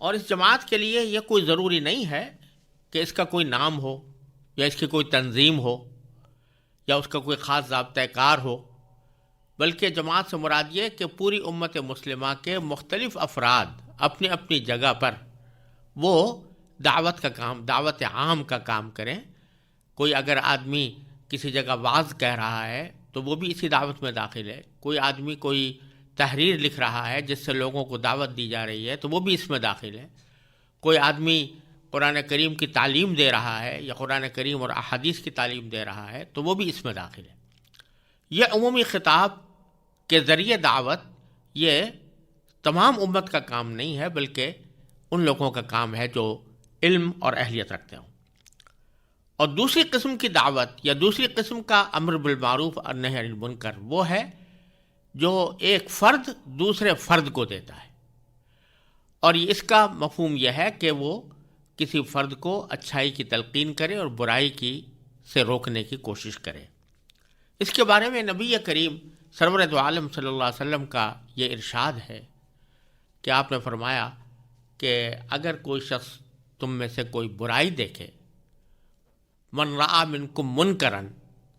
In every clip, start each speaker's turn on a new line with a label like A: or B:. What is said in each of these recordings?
A: اور اس جماعت کے لیے یہ کوئی ضروری نہیں ہے کہ اس کا کوئی نام ہو یا اس کی کوئی تنظیم ہو یا اس کا کوئی خاص ضابطۂ کار ہو، بلکہ جماعت سے مراد یہ کہ پوری امت مسلمہ کے مختلف افراد اپنی اپنی جگہ پر وہ دعوت کا کام، دعوت عام کا کام کریں۔ کوئی اگر آدمی کسی جگہ وعظ کہہ رہا ہے تو وہ بھی اسی دعوت میں داخل ہے، کوئی آدمی کوئی تحریر لکھ رہا ہے جس سے لوگوں کو دعوت دی جا رہی ہے تو وہ بھی اس میں داخل ہے، کوئی آدمی قرآن کریم کی تعلیم دے رہا ہے یا قرآن کریم اور احادیث کی تعلیم دے رہا ہے تو وہ بھی اس میں داخل ہے۔ یہ عمومی خطاب کے ذریعے دعوت یہ تمام امت کا کام نہیں ہے، بلکہ ان لوگوں کا کام ہے جو علم اور اہلیت رکھتے ہوں۔ اور دوسری قسم کی دعوت یا دوسری قسم کا امر بالمعروف اور نہی عن المنکر وہ ہے جو ایک فرد دوسرے فرد کو دیتا ہے، اور اس کا مفہوم یہ ہے کہ وہ کسی فرد کو اچھائی کی تلقین کرے اور برائی کی سے روکنے کی کوشش کرے۔ اس کے بارے میں نبی کریم سرور دو عالم صلی اللہ علیہ وسلم کا یہ ارشاد ہے کہ آپ نے فرمایا کہ اگر کوئی شخص تم میں سے کوئی برائی دیکھے، من رأى منکم منکرا،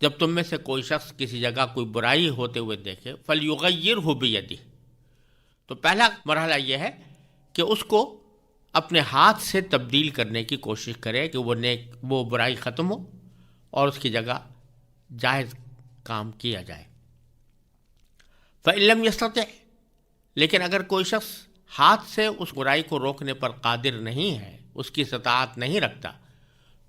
A: جب تم میں سے کوئی شخص کسی جگہ کوئی برائی ہوتے ہوئے دیکھے، فلیغیرہ بیدہ، تو پہلا مرحلہ یہ ہے کہ اس کو اپنے ہاتھ سے تبدیل کرنے کی کوشش کرے کہ وہ برائی ختم ہو اور اس کی جگہ جائز کام کیا جائے۔ فإن لم يستطع، لیکن اگر کوئی شخص ہاتھ سے اس برائی کو روکنے پر قادر نہیں ہے، اس کی استطاعت نہیں رکھتا،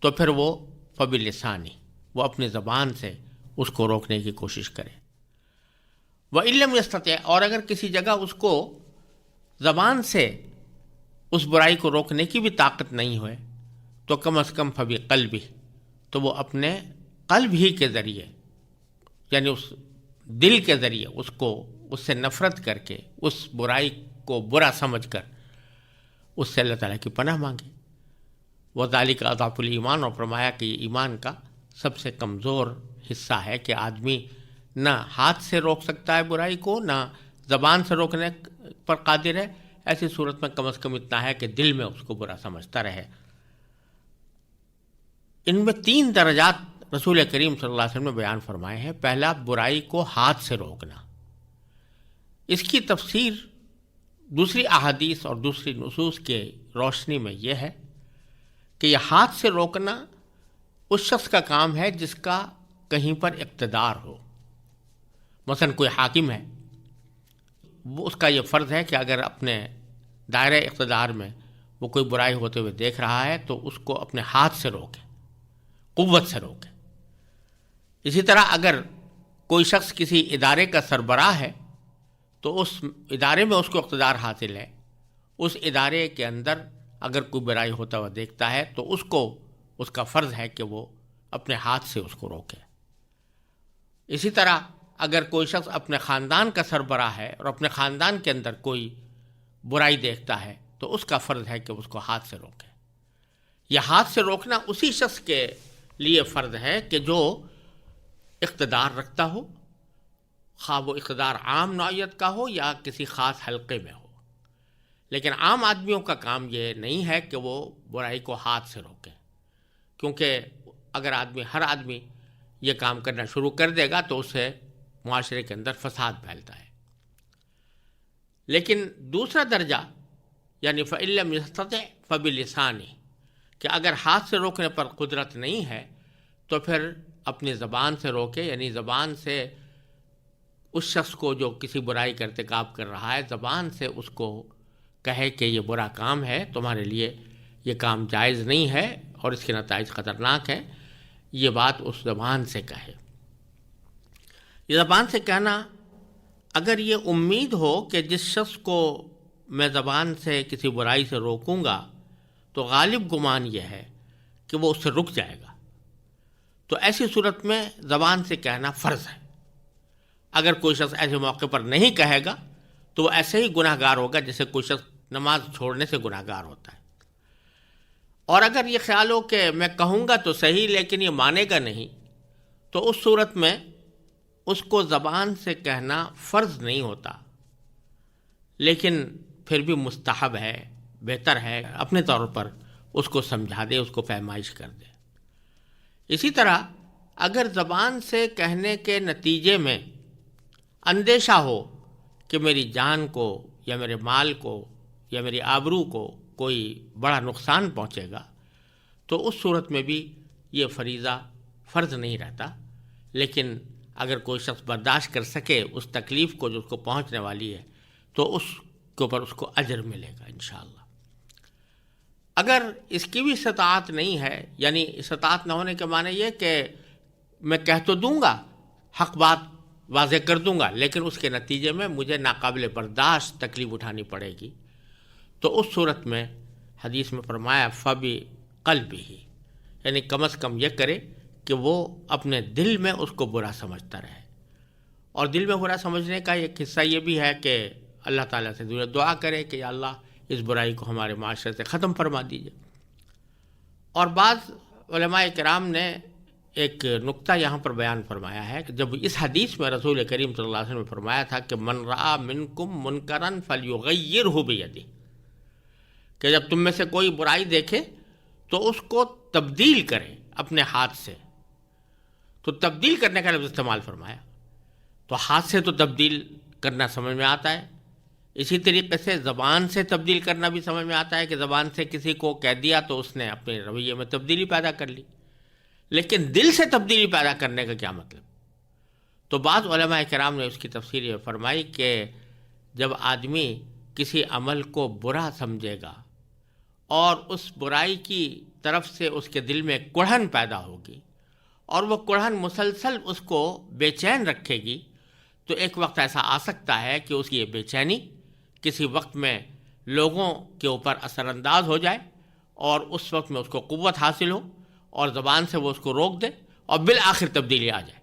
A: تو پھر وہ فبلسانی، وہ اپنی زبان سے اس کو روکنے کی کوشش کرے۔ وإن لم يستطع، اور اگر کسی جگہ اس کو زبان سے اس برائی کو روکنے کی بھی طاقت نہیں ہوئے تو کم از کم فبقلبہ، تو وہ اپنے قلب ہی کے ذریعے، یعنی اس دل کے ذریعے اس سے نفرت کر کے، اس برائی کو برا سمجھ کر اس سے اللہ تعالیٰ کی پناہ مانگے۔ وذالک اضعف الایمان، اور فرمایا کہ یہ ایمان کا سب سے کمزور حصہ ہے کہ آدمی نہ ہاتھ سے روک سکتا ہے برائی کو، نہ زبان سے روکنے پر قادر ہے۔ ایسی صورت میں کم از کم اتنا ہے کہ دل میں اس کو برا سمجھتا رہے۔ ان میں 3 درجات رسول کریم صلی اللہ علیہ وسلم نے بیان فرمائے ہیں۔ پہلا، برائی کو ہاتھ سے روکنا۔ اس کی تفسیر دوسری احادیث اور دوسری نصوص کے روشنی میں یہ ہے کہ یہ ہاتھ سے روکنا اس شخص کا کام ہے جس کا کہیں پر اقتدار ہو۔ مثلا کوئی حاکم ہے، وہ اس کا یہ فرض ہے کہ اگر اپنے دائرہ اقتدار میں وہ کوئی برائی ہوتے ہوئے دیکھ رہا ہے تو اس کو اپنے ہاتھ سے روکے، قوت سے روکے۔ اسی طرح اگر کوئی شخص کسی ادارے کا سربراہ ہے تو اس ادارے میں اس کو اقتدار حاصل ہے، اس ادارے کے اندر اگر کوئی برائی ہوتا ہوا دیکھتا ہے تو اس کا فرض ہے کہ وہ اپنے ہاتھ سے اس کو روکے۔ اسی طرح اگر کوئی شخص اپنے خاندان کا سربراہ ہے اور اپنے خاندان کے اندر کوئی برائی دیکھتا ہے تو اس کا فرض ہے کہ اس کو ہاتھ سے روکے۔ یہ ہاتھ سے روکنا اسی شخص کے لیے فرض ہے کہ جو اقتدار رکھتا ہو، خواہ وہ اقتدار عام نوعیت کا ہو یا کسی خاص حلقے میں ہو۔ لیکن عام آدمیوں کا کام یہ نہیں ہے کہ وہ برائی کو ہاتھ سے روکیں، کیونکہ اگر ہر آدمی یہ کام کرنا شروع کر دے گا تو اس سے معاشرے کے اندر فساد پھیلتا ہے۔ لیکن دوسرا درجہ یعنی فإن لم يستطع فبلسانہ، کہ اگر ہاتھ سے روکنے پر قدرت نہیں ہے تو پھر اپنی زبان سے روکے، یعنی زبان سے اس شخص کو جو کسی برائی کا ارتکاب کر رہا ہے، زبان سے اس کو کہے کہ یہ برا کام ہے، تمہارے لیے یہ کام جائز نہیں ہے اور اس کے نتائج خطرناک ہیں، یہ بات اس زبان سے کہے۔ یہ زبان سے کہنا اگر یہ امید ہو کہ جس شخص کو میں زبان سے کسی برائی سے روکوں گا تو غالب گمان یہ ہے کہ وہ اس سے رک جائے گا، تو ایسی صورت میں زبان سے کہنا فرض ہے۔ اگر کوئی شخص ایسے موقع پر نہیں کہے گا تو وہ ایسے ہی گناہ گار ہوگا جیسے کوئی شخص نماز چھوڑنے سے گناہ گار ہوتا ہے۔ اور اگر یہ خیال ہو کہ میں کہوں گا تو صحیح لیکن یہ مانے گا نہیں، تو اس صورت میں اس کو زبان سے کہنا فرض نہیں ہوتا، لیکن پھر بھی مستحب ہے، بہتر ہے اپنے طور پر اس کو سمجھا دے، اس کو پیمائش کر دے۔ اسی طرح اگر زبان سے کہنے کے نتیجے میں اندیشہ ہو کہ میری جان کو یا میرے مال کو یا میری آبرو کو کوئی بڑا نقصان پہنچے گا، تو اس صورت میں بھی یہ فریضہ فرض نہیں رہتا، لیکن اگر کوئی شخص برداشت کر سکے اس تکلیف کو جو اس کو پہنچنے والی ہے تو اس کے اوپر اس کو اجر ملے گا انشاءاللہ۔ اگر اس کی بھی استطاعت نہیں ہے، یعنی استطاعت نہ ہونے کے معنی یہ کہ میں کہہ تو دوں گا، حق بات واضح کر دوں گا، لیکن اس کے نتیجے میں مجھے ناقابل برداشت تکلیف اٹھانی پڑے گی، تو اس صورت میں حدیث میں فرمایا فبی قلبہ، یعنی کم از کم یہ کرے کہ وہ اپنے دل میں اس کو برا سمجھتا رہے۔ اور دل میں برا سمجھنے کا ایک حصہ یہ بھی ہے کہ اللہ تعالیٰ سے دعا کرے کہ یا اللہ اس برائی کو ہمارے معاشرے سے ختم فرما دیجیے۔ اور بعض علماء کرام نے ایک نقطہ یہاں پر بیان فرمایا ہے کہ جب اس حدیث میں رسول کریم صلی اللہ علیہ وسلم نے فرمایا تھا کہ من رأى منکم منکرا فلیغیرہ بیدہ، کہ جب تم میں سے کوئی برائی دیکھے تو اس کو تبدیل کرے اپنے ہاتھ سے، تو تبدیل کرنے کا لفظ استعمال فرمایا، تو ہاتھ سے تو تبدیل کرنا سمجھ میں آتا ہے، اسی طریقے سے زبان سے تبدیل کرنا بھی سمجھ میں آتا ہے کہ زبان سے کسی کو کہہ دیا تو اس نے اپنے رویے میں تبدیلی پیدا کر لی، لیکن دل سے تبدیلی پیدا کرنے کا کیا مطلب؟ تو بعض علماء کرام نے اس کی تفسیر یہ فرمائی کہ جب آدمی کسی عمل کو برا سمجھے گا اور اس برائی کی طرف سے اس کے دل میں کڑھن پیدا ہوگی اور وہ کڑھن مسلسل اس کو بے چین رکھے گی، تو ایک وقت ایسا آ سکتا ہے کہ اس کی یہ بے چینی کسی وقت میں لوگوں کے اوپر اثر انداز ہو جائے اور اس وقت میں اس کو قوت حاصل ہو اور زبان سے وہ اس کو روک دے اور بالآخر تبدیلی آ جائے۔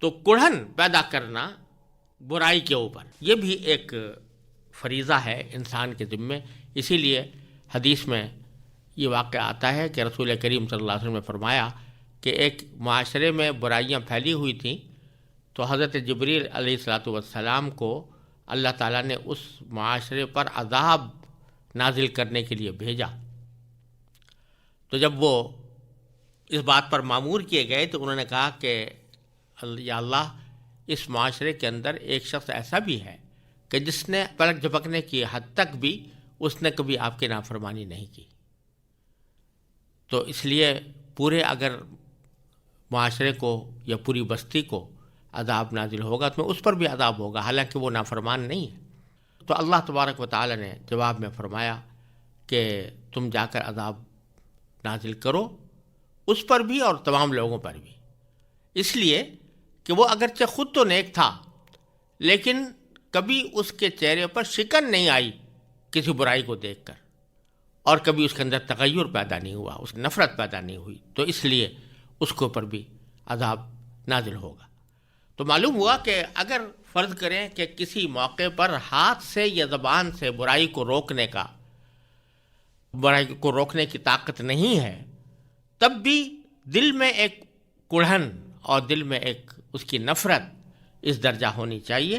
A: تو کڑھن پیدا کرنا برائی کے اوپر یہ بھی ایک فریضہ ہے انسان کے ذمے۔ اسی لیے حدیث میں یہ واقعہ آتا ہے کہ رسول کریم صلی اللہ علیہ وسلم نے فرمایا کہ ایک معاشرے میں برائیاں پھیلی ہوئی تھیں، تو حضرت جبریل علیہ الصلاۃ والسلام کو اللہ تعالیٰ نے اس معاشرے پر عذاب نازل کرنے کے لیے بھیجا۔ تو جب وہ اس بات پر مامور کیے گئے تو انہوں نے کہا کہ یا اللہ، اس معاشرے کے اندر ایک شخص ایسا بھی ہے کہ جس نے پلک جھپکنے کی حد تک بھی اس نے کبھی آپ کی نافرمانی نہیں کی، تو اس لیے پورے اگر معاشرے کو یا پوری بستی کو عذاب نازل ہوگا تو اس پر بھی عذاب ہوگا، حالانکہ وہ نافرمان نہیں ہے۔ تو اللہ تبارک و تعالی نے جواب میں فرمایا کہ تم جا کر عذاب نازل کرو اس پر بھی اور تمام لوگوں پر بھی، اس لیے کہ وہ اگرچہ خود تو نیک تھا لیکن کبھی اس کے چہرے پر شکن نہیں آئی کسی برائی کو دیکھ کر، اور کبھی اس کے اندر تغیر پیدا نہیں ہوا، اس نفرت پیدا نہیں ہوئی، تو اس لیے اس کے اوپر بھی عذاب نازل ہوگا۔ تو معلوم ہوا کہ اگر فرض کریں کہ کسی موقع پر ہاتھ سے یا زبان سے برائی کو روکنے کی طاقت نہیں ہے، تب بھی دل میں ایک کڑھن اور دل میں ایک اس کی نفرت اس درجہ ہونی چاہیے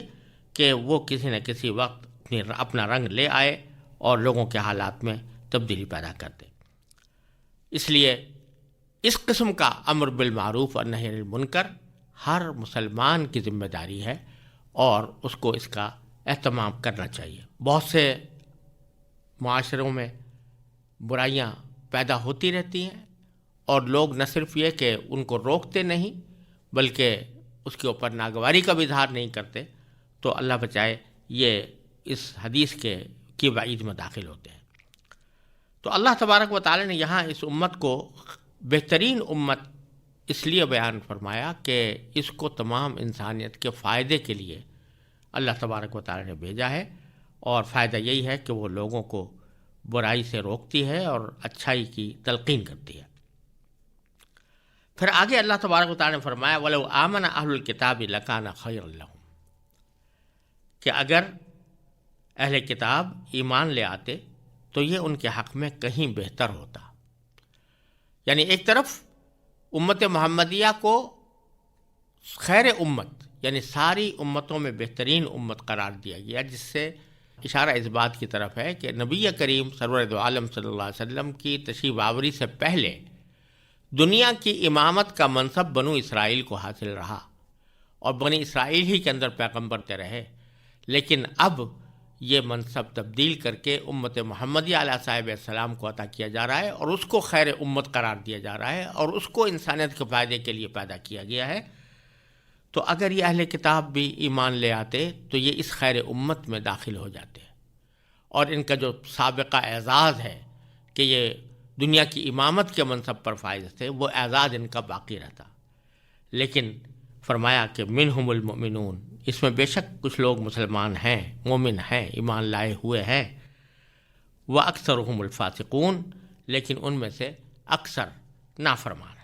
A: کہ وہ کسی نہ کسی وقت اپنا رنگ لے آئے اور لوگوں کے حالات میں تبدیلی پیدا کر دے۔ اس لیے اس قسم کا امر بالمعروف اور نہی عن المنکر ہر مسلمان کی ذمہ داری ہے اور اس کو اس کا اہتمام کرنا چاہیے۔ بہت سے معاشروں میں برائیاں پیدا ہوتی رہتی ہیں اور لوگ نہ صرف یہ کہ ان کو روکتے نہیں بلکہ اس کے اوپر ناگواری کا بھی اظہار نہیں کرتے، تو اللہ بچائے یہ اس حدیث کی وعید میں داخل ہوتے ہیں۔ تو اللہ تبارک و تعالی نے یہاں اس امت کو بہترین امت اس لیے بیان فرمایا کہ اس کو تمام انسانیت کے فائدے کے لیے اللہ تبارک و تعالی نے بھیجا ہے، اور فائدہ یہی ہے کہ وہ لوگوں کو برائی سے روکتی ہے اور اچھائی کی تلقین کرتی ہے۔ پھر آگے اللہ تبارک و تعالی نے فرمایا وَلَوْ آمَنَ أَهْلُ الْكِتَابِ لَكَانَ خَيْرًا لَهُمْ، کہ اگر اہل کتاب ایمان لے آتے تو یہ ان کے حق میں کہیں بہتر ہوتا۔ یعنی ایک طرف امت محمدیہ کو خیر امت یعنی ساری امتوں میں بہترین امت قرار دیا گیا، جس سے اشارہ اس بات کی طرف ہے کہ نبی کریم سرور دو عالم صلی اللہ علیہ وسلم کی تشریف آوری سے پہلے دنیا کی امامت کا منصب بنو اسرائیل کو حاصل رہا اور بنی اسرائیل ہی کے اندر پیغمبر رہے، لیکن اب یہ منصب تبدیل کر کے امت محمدی علیہ صاحب السلام کو عطا کیا جا رہا ہے اور اس کو خیر امت قرار دیا جا رہا ہے اور اس کو انسانیت کے فائدے کے لیے پیدا کیا گیا ہے۔ تو اگر یہ اہل کتاب بھی ایمان لے آتے تو یہ اس خیر امت میں داخل ہو جاتے اور ان کا جو سابقہ اعزاز ہے کہ یہ دنیا کی امامت کے منصب پر فائز تھے وہ اعزاز ان کا باقی رہتا۔ لیکن فرمایا کہ منہم المؤمنون، اس میں بے شک کچھ لوگ مسلمان ہیں، مومن ہیں، ایمان لائے ہوئے ہیں، وَأَكْثَرُهُمُ الْفَاسِقُونَ، لیکن ان میں سے اکثر نافرمان۔